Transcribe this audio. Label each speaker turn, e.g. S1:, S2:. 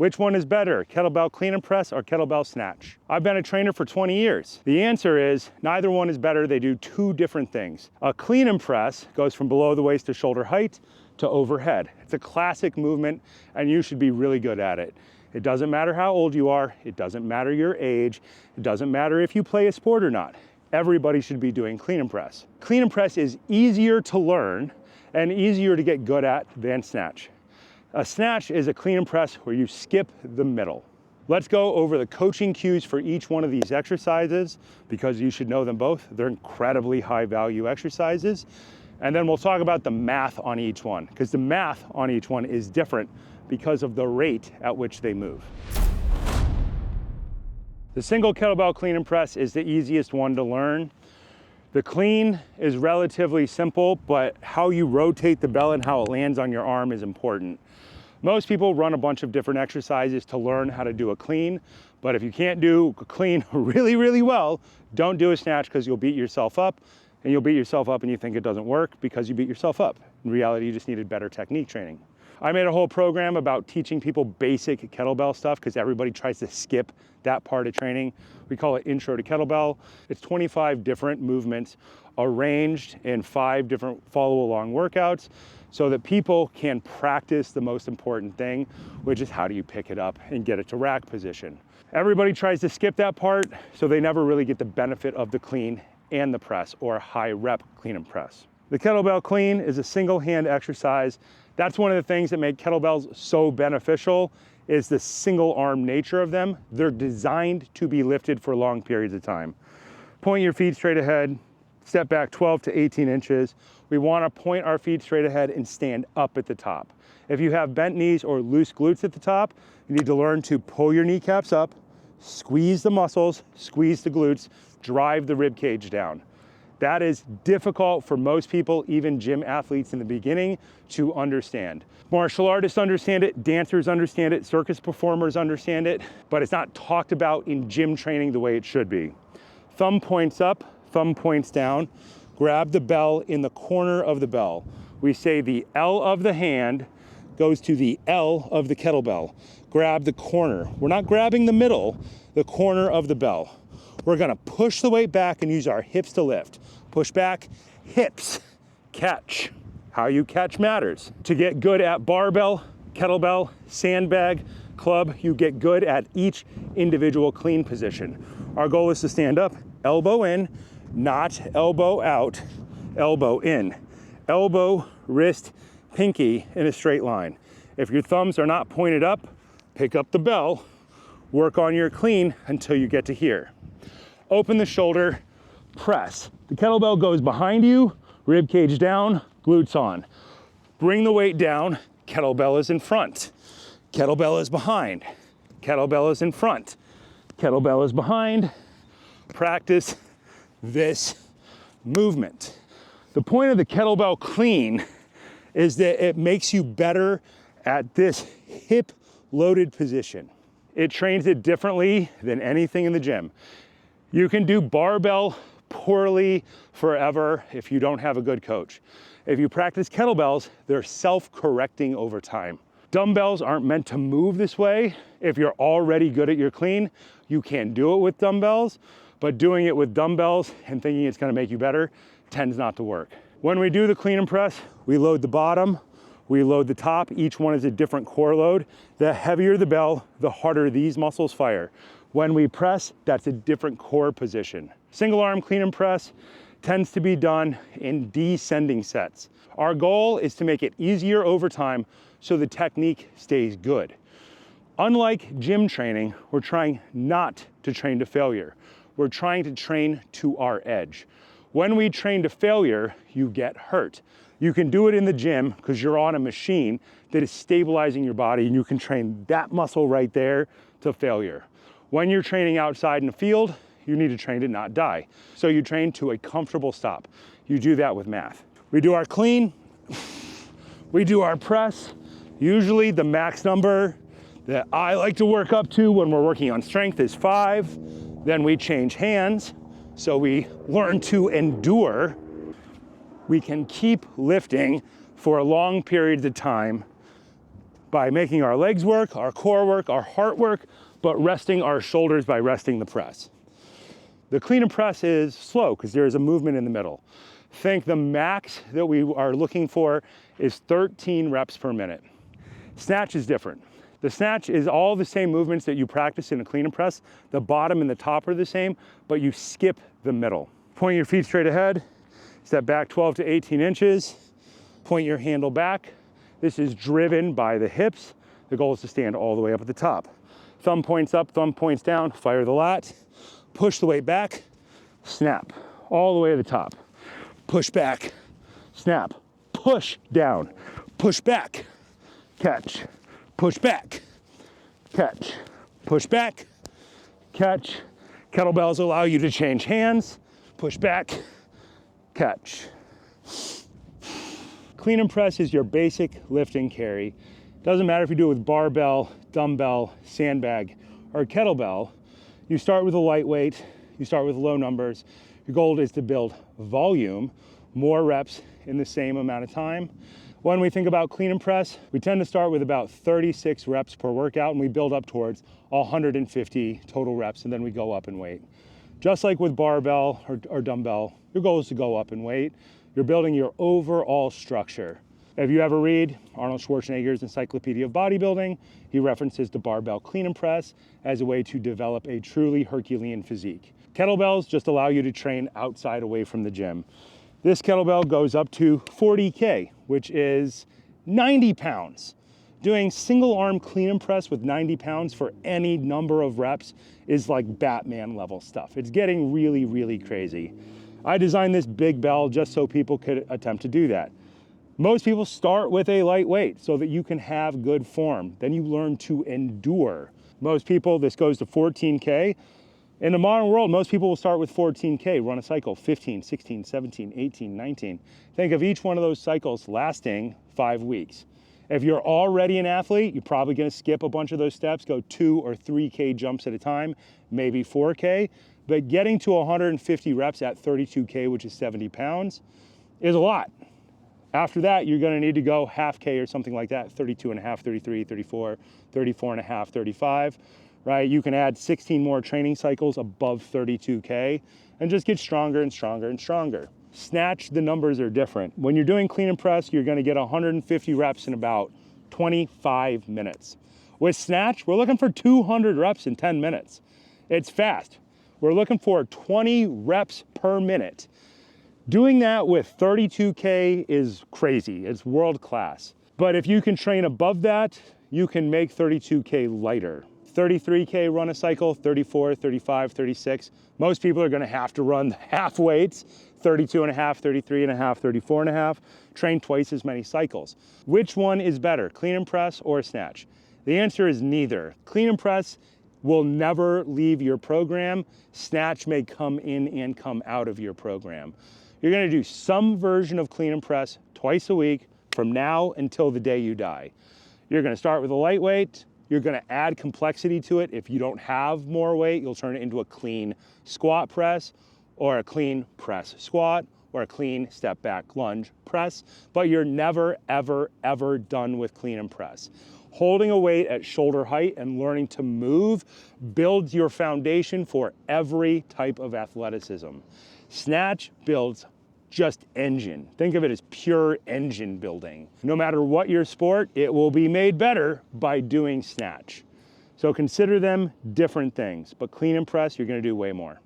S1: Which one is better, kettlebell clean and press or kettlebell snatch? I've been a trainer for 20 years. The answer is neither one is better. They do two different things. A clean and press goes from below the waist to shoulder height to overhead. It's a classic movement and you should be really good at it. It doesn't matter how old you are. It doesn't matter your age. It doesn't matter if you play a sport or not. Everybody should be doing clean and press. Clean and press is easier to learn and easier to get good at than snatch. A snatch is a clean and press where you skip the middle. Let's go over the coaching cues for each one of these exercises because you should know them both. They're incredibly high value exercises. And then we'll talk about the math on each one because the math on each one is different because of the rate at which they move. The single kettlebell clean and press is the easiest one to learn. The clean is relatively simple, but how you rotate the bell and how it lands on your arm is important. Most people run a bunch of different exercises to learn how to do a clean, but if you can't do a clean really, really well, don't do a snatch because you'll beat yourself up, and you'll beat yourself up and you think it doesn't work because you beat yourself up. In reality, you just needed better technique training. I made a whole program about teaching people basic kettlebell stuff because everybody tries to skip that part of training. We call it Intro to Kettlebell. It's 25 different movements arranged in 5 different follow-along workouts so that people can practice the most important thing, which is how do you pick it up and get it to rack position. Everybody tries to skip that part, so they never really get the benefit of the clean and the press or high rep clean and press. The kettlebell clean is a single hand exercise. That's one of the things that make kettlebells so beneficial is the single arm nature of them. They're designed to be lifted for long periods of time. Point your feet straight ahead, step back 12 to 18 inches. We want to point our feet straight ahead and stand up at the top. If you have bent knees or loose glutes at the top, you need to learn to pull your kneecaps up, squeeze the muscles, squeeze the glutes, drive the rib cage down. That is difficult for most people, even gym athletes in the beginning, to understand. Martial artists understand it, dancers understand it, circus performers understand it, but it's not talked about in gym training the way it should be. Thumb points up, thumb points down. Grab the bell in the corner of the bell. We say the L of the hand goes to the L of the kettlebell. Grab the corner. We're not grabbing the middle, the corner of the bell. We're gonna push the weight back and use our hips to lift. Push back, hips, catch. How you catch matters. To get good at barbell, kettlebell, sandbag, club, you get good at each individual clean position. Our goal is to stand up, elbow in, not elbow out, elbow in. Elbow, wrist, pinky in a straight line. If your thumbs are not pointed up, pick up the bell, work on your clean until you get to here. Open the shoulder, press. The kettlebell goes behind you, rib cage down, glutes on. Bring the weight down, kettlebell is in front. Kettlebell is behind. Kettlebell is in front. Kettlebell is behind. Practice this movement. The point of the kettlebell clean is that it makes you better at this hip loaded position. It trains it differently than anything in the gym. You can do barbell poorly forever if you don't have a good coach. If you practice kettlebells, they're self-correcting over time. Dumbbells aren't meant to move this way. If you're already good at your clean, you can do it with dumbbells, but doing it with dumbbells and thinking it's gonna make you better tends not to work. When we do the clean and press, we load the bottom, we load the top. Each one is a different core load. The heavier the bell, the harder these muscles fire. When we press, that's a different core position. Single arm clean and press tends to be done in descending sets. Our goal is to make it easier over time so the technique stays good. Unlike gym training, we're trying not to train to failure. We're trying to train to our edge. When we train to failure, you get hurt. You can do it in the gym because you're on a machine that is stabilizing your body and you can train that muscle right there to failure. When you're training outside in the field, you need to train to not die. So you train to a comfortable stop. You do that with math. We do our clean, we do our press. Usually the max number that I like to work up to when we're working on strength is 5. Then we change hands. So we learn to endure. We can keep lifting for long periods of time by making our legs work, our core work, our heart work, but resting our shoulders by resting the press. The clean and press is slow because there is a movement in the middle. Think the max that we are looking for is 13 reps per minute. Snatch is different. The snatch is all the same movements that you practice in a clean and press. The bottom and the top are the same, but you skip the middle. Point your feet straight ahead, step back 12 to 18 inches, point your handle back. This is driven by the hips. The goal is to stand all the way up at the top. Thumb points up, thumb points down, fire the lat, push the weight back, snap, all the way to the top. Push back, snap, push down, push back, catch, push back, catch, push back, catch. Kettlebells allow you to change hands, push back, catch. Clean and press is your basic lift and carry. Doesn't matter if you do it with barbell, dumbbell, sandbag, or kettlebell. You start with a lightweight, you start with low numbers. Your goal is to build volume, more reps in the same amount of time. When we think about clean and press, we tend to start with about 36 reps per workout and we build up towards 150 total reps and then we go up in weight. Just like with barbell or dumbbell, your goal is to go up in weight. You're building your overall structure. If you ever read Arnold Schwarzenegger's Encyclopedia of Bodybuilding, he references the barbell clean and press as a way to develop a truly Herculean physique. Kettlebells just allow you to train outside away from the gym. This kettlebell goes up to 40K, which is 90 pounds. Doing single arm clean and press with 90 pounds for any number of reps is like Batman level stuff. It's getting really, really crazy. I designed this big bell just so people could attempt to do that. Most people start with a light weight so that you can have good form. Then you learn to endure. Most people, this goes to 14K. In the modern world, most people will start with 14K, run a cycle, 15, 16, 17, 18, 19. Think of each one of those cycles lasting 5 weeks. If you're already an athlete, you're probably gonna skip a bunch of those steps, go 2 or 3K jumps at a time, maybe 4K, but getting to 150 reps at 32K, which is 70 pounds, is a lot. After that, you're gonna need to go half K or something like that, 32 and a half, 33, 34, 34 and a half, 35. Right? You can add 16 more training cycles above 32K and just get stronger and stronger and stronger. Snatch, the numbers are different. When you're doing clean and press, you're gonna get 150 reps in about 25 minutes. With snatch, we're looking for 200 reps in 10 minutes. It's fast. We're looking for 20 reps per minute. Doing that with 32K is crazy. It's world class. But if you can train above that, you can make 32K lighter. 33K run a cycle, 34, 35, 36. Most people are gonna have to run half weights, 32 and a half, 33 and a half, 34 and a half, train twice as many cycles. Which one is better, clean and press or snatch? The answer is neither. Clean and press will never leave your program. Snatch may come in and come out of your program. You're gonna do some version of clean and press twice a week from now until the day you die. You're gonna start with a lightweight. You're gonna add complexity to it. If you don't have more weight, you'll turn it into a clean squat press or a clean press squat or a clean step back lunge press, but you're never, ever, ever done with clean and press. Holding a weight at shoulder height and learning to move builds your foundation for every type of athleticism. Snatch builds just engine. Think of it as pure engine building. No matter what your sport, it will be made better by doing snatch. So consider them different things, but clean and press, you're gonna do way more.